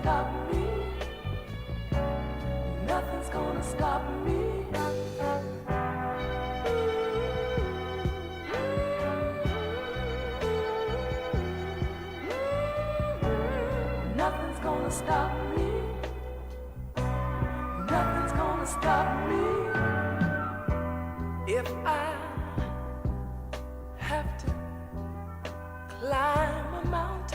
stop me. Nothing's gonna stop me. Nothing's gonna stop me. Nothing's gonna stop me. If I have to climb a mountain,